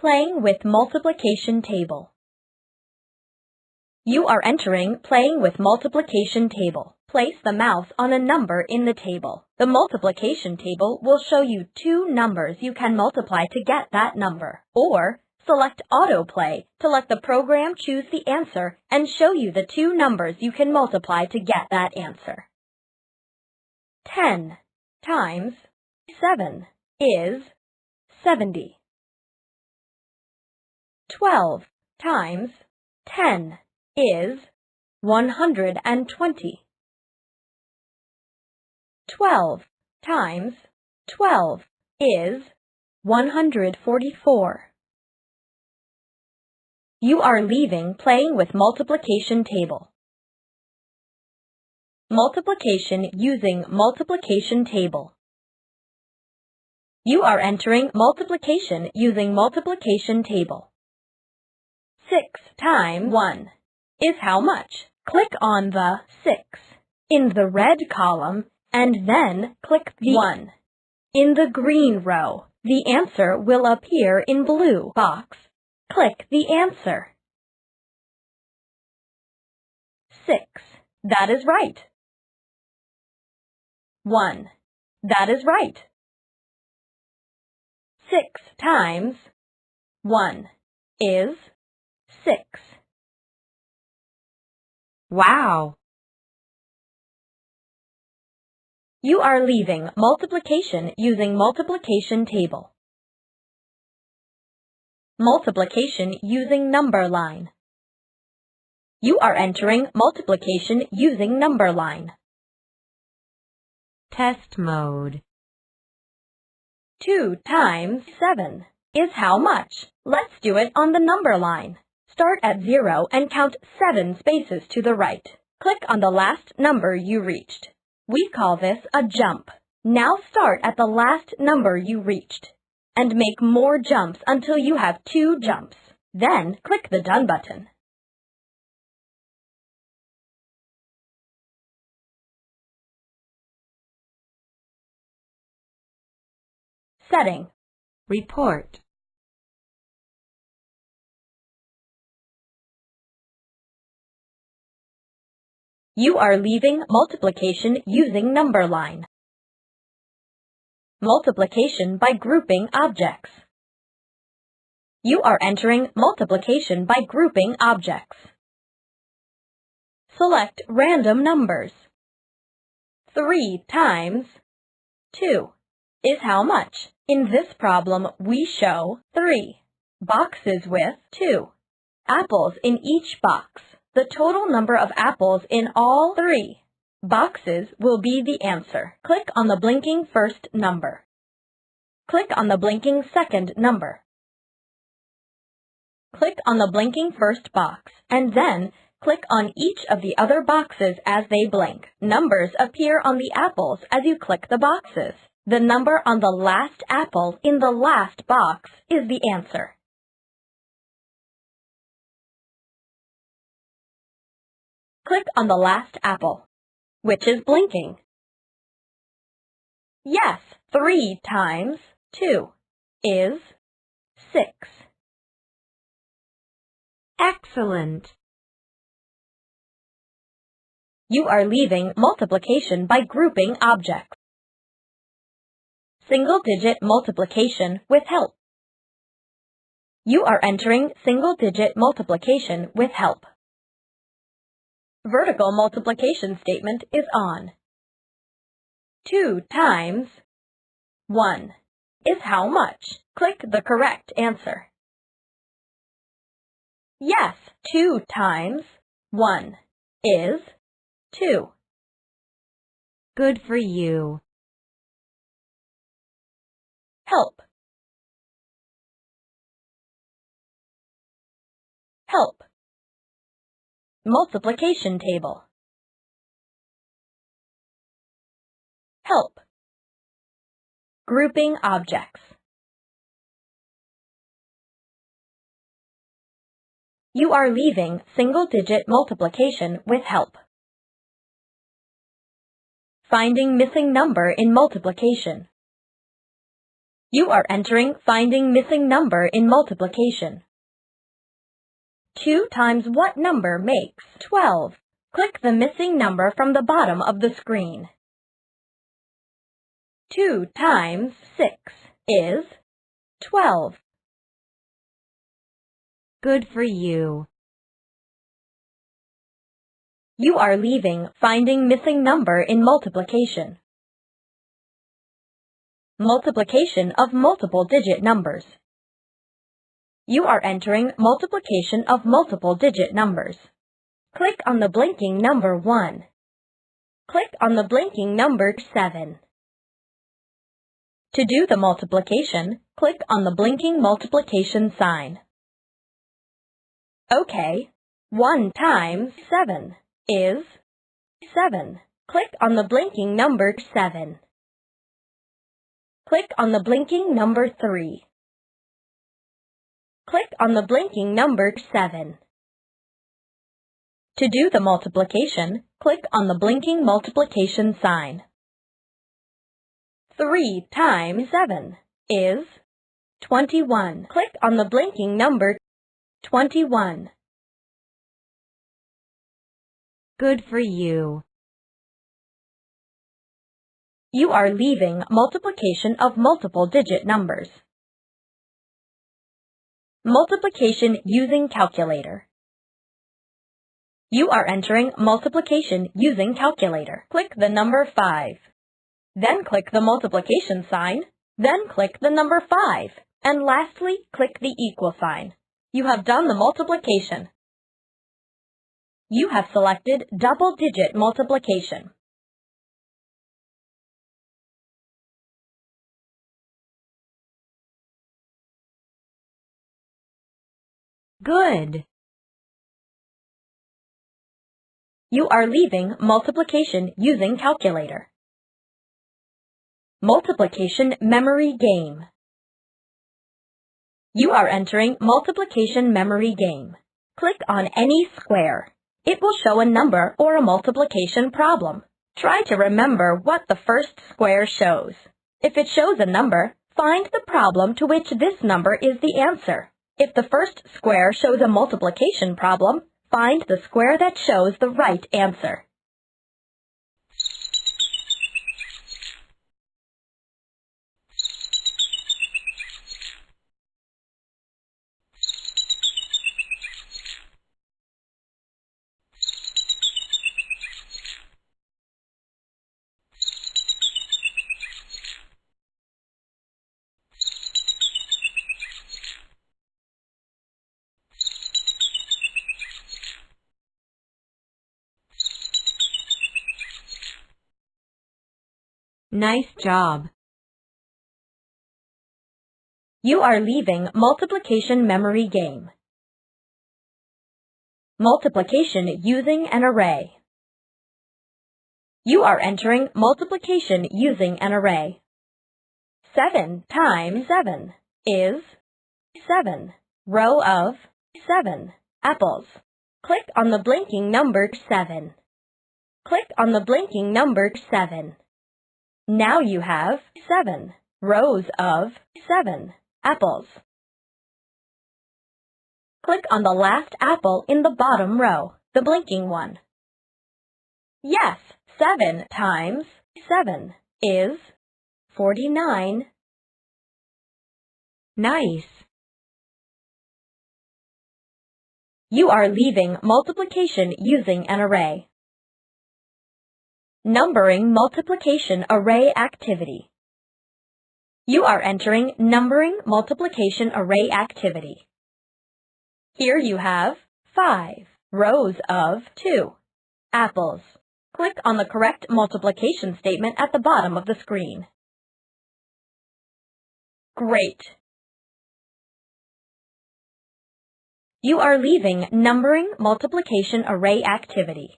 Playing with multiplication table. You are entering playing with multiplication table. Place the mouse on a number in the table. The multiplication table will show you two numbers you can multiply to get that number. Or select autoplay to let the program choose the answer and show you the two numbers you can multiply to get that answer. 10 times 7 is 70. 12 times 10 is 120. 12 times 12 is 144. You are leaving playing with multiplication table. Multiplication using multiplication table. You are entering multiplication using multiplication table. 6 times 1 is how much? Click on the 6 in the red column and then click the 1 in the green row. The answer will appear in blue box. Click the answer. 6. That is right. 1. That is right. 6 times 1 is 6. Wow! You are leaving multiplication using multiplication table. Multiplication using number line. You are entering multiplication using number line. Test mode. 2 times 7 is how much? Let's do it on the number line. Start at 0 and count 7 spaces to the right. Click on the last number you reached. We call this a jump. Now start at the last number you reached and make more jumps until you have 2 jumps. Then click the Done button. Setting. Report. You are leaving multiplication using number line. Multiplication by grouping objects. You are entering multiplication by grouping objects. Select random numbers. 3 times 2 is how much? In this problem, we show 3 boxes with 2 apples in each box. The total number of apples in all 3 boxes will be the answer. Click on the blinking first number. Click on the blinking second number. Click on the blinking first box, and then click on each of the other boxes as they blink. Numbers appear on the apples as you click the boxes. The number on the last apple in the last box is the answer. Click on the last apple, which is blinking. Yes, 3 times 2 is 6. Excellent! You are leaving multiplication by grouping objects. Single-digit multiplication with help. You are entering single-digit multiplication with help. Vertical multiplication statement is on. 2 times 1 is how much? Click the correct answer. Yes, 2 times 1 is 2. Good for you. Help. Help. Multiplication table. Help. Grouping objects. You are leaving single-digit multiplication with help. Finding missing number in multiplication. You are entering finding missing number in multiplication. 2 times what number makes 12? Click the missing number from the bottom of the screen. 2 times 6 is 12. Good for you. You are leaving finding missing number in multiplication. Multiplication of multiple digit numbers. You are entering multiplication of multiple digit numbers. Click on the blinking number 1. Click on the blinking number 7. To do the multiplication, click on the blinking multiplication sign. OK. 1 times 7 is 7. Click on the blinking number 7. Click on the blinking number 3. Click on the blinking number 7. To do the multiplication, click on the blinking multiplication sign. 3 times 7 is 21. Click on the blinking number 21. Good for you. You are leaving multiplication of multiple digit numbers. Multiplication using calculator. You are entering multiplication using calculator. Click the number 5. Then click the multiplication sign. Then click the number 5. And lastly, click the equal sign. You have done the multiplication. You have selected double-digit multiplication. Good. You are leaving multiplication using calculator. Multiplication memory game. You are entering multiplication memory game. Click on any square. It will show a number or a multiplication problem. Try to remember what the first square shows. If it shows a number, find the problem to which this number is the answer. If the first square shows a multiplication problem, find the square that shows the right answer. Nice job. You are leaving multiplication memory game. Multiplication using an array. You are entering multiplication using an array. 7 times 7 is 7. Row of 7 apples. Click on the blinking number 7. Click on the blinking number 7. Now you have 7 rows of 7 apples. Click on the last apple in the bottom row, the blinking one. Yes, 7 times 7 is 49. Nice. You are leaving multiplication using an array. Numbering multiplication array activity. You are entering numbering multiplication array activity. Here you have 5 rows of 2 apples. Click on the correct multiplication statement at the bottom of the screen. Great! You are leaving numbering multiplication array activity.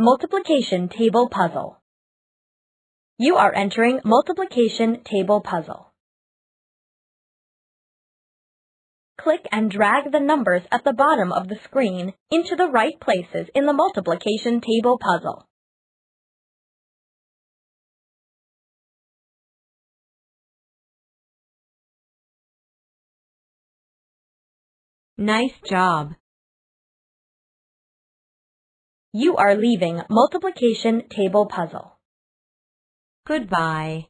Multiplication table puzzle. You are entering multiplication table puzzle. Click and drag the numbers at the bottom of the screen into the right places in the multiplication table puzzle. Nice job. You are leaving multiplication table puzzle. Goodbye.